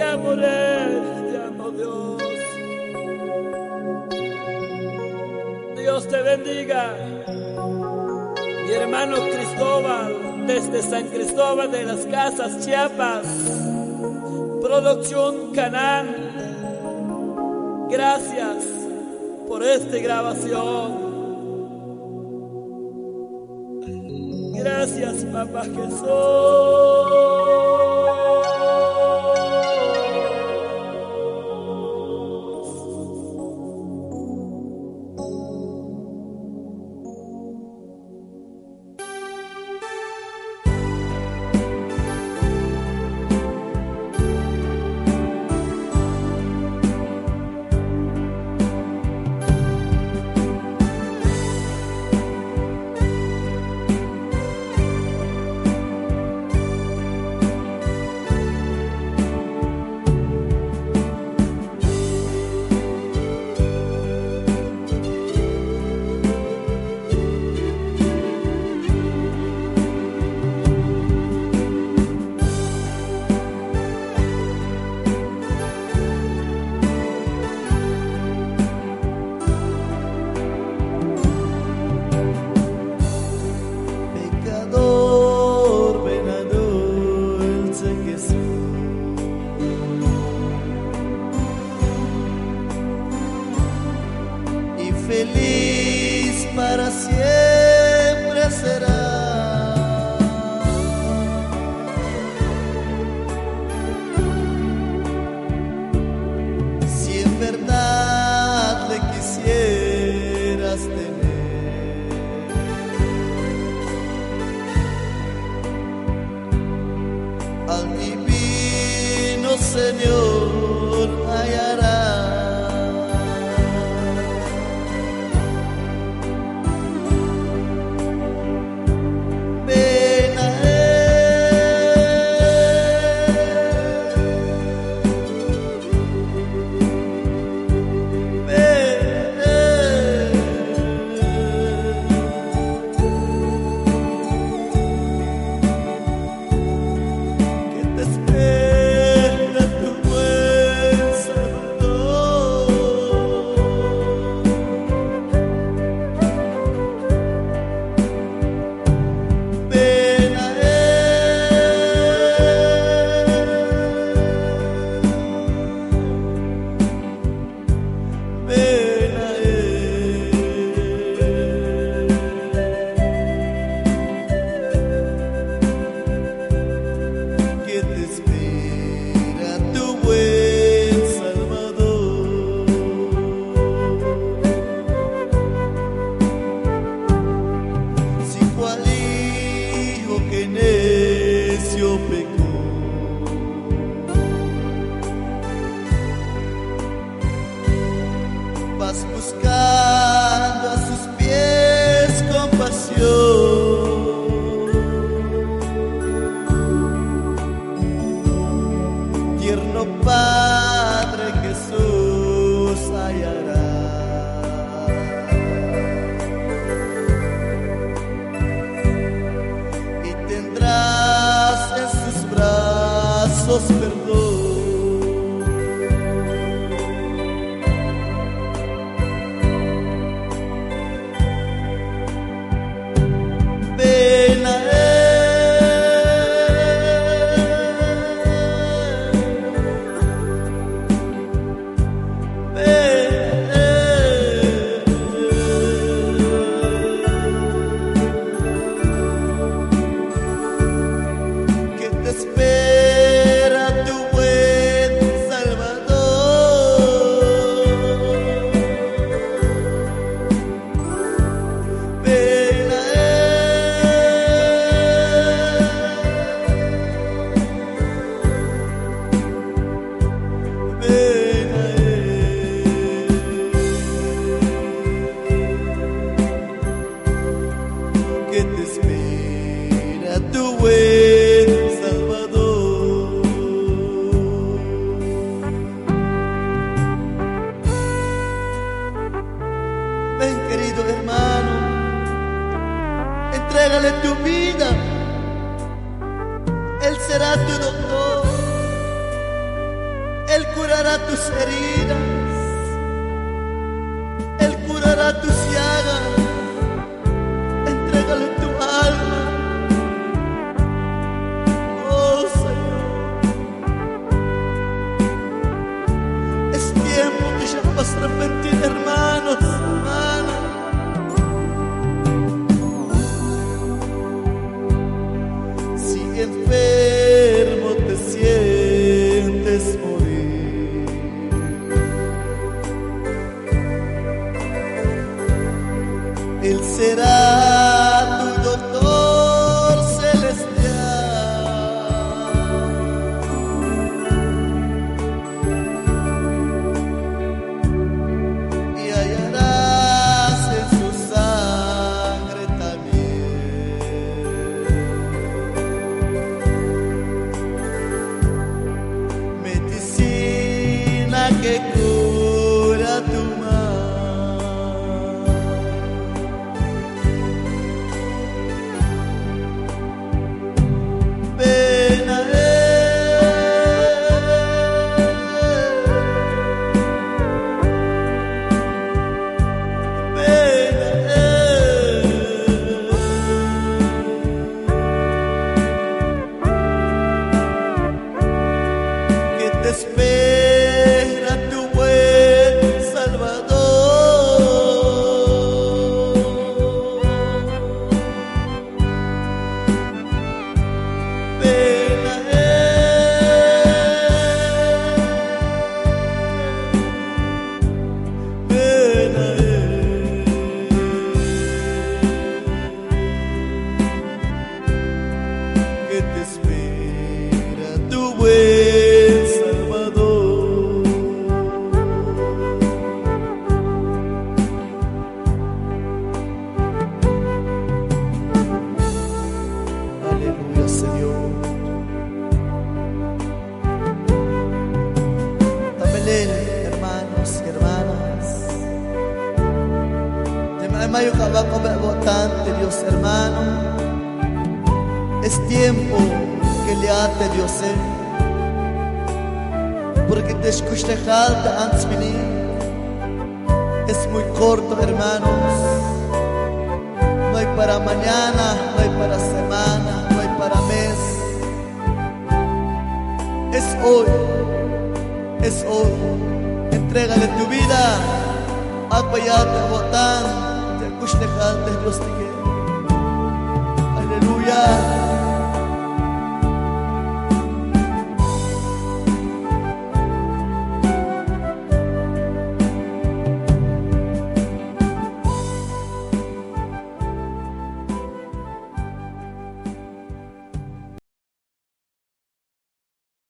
Te amo, Rey, te amo, Dios. Dios te bendiga. Mi hermano Cristóbal, desde San Cristóbal de las Casas, Chiapas. Producción Canán. Gracias por esta grabación. Gracias, Papá Jesús. Feliz para siempre será. Si en verdad le quisieras tener, al divino Señor hallará. Vas buscando a sus pies compasión, tierno Padre Jesús hallará, y tendrás en sus brazos perdón. Espera tu buen Salvador. Ven a Él, ven a Él, que te espera tu buen Salvador. Ven, querido hermano, entrégale tu vida, Él será tu doctor. sanará tus heridas, Él curará tus llagas. Entrégale tu alma, oh Señor. Es tiempo que ya no vas a arrepentir, hermanos, hermanas. Si enfermo te sientes morir, Él será tu doctor celestial y hallarás en su sangre también medicina que cura tu mal. Ven a Él, ven a Él, que te espera tu buen Salvador. Ven a Él, ven a Él, que te espera tu buen Salvador. Aleluya, Señor. También, hermanos y hermanas, de mayo cabaco botante, Dios hermano, es tiempo que le ate Dios, porque te escuché falta antes venir, es muy corto, hermanos. No hay para mañana, no hay para semana, no hay para mes. Es hoy, es hoy. Entrégale tu vida, apoyate, botán, te escuché falta, Dios te quiere. Aleluya.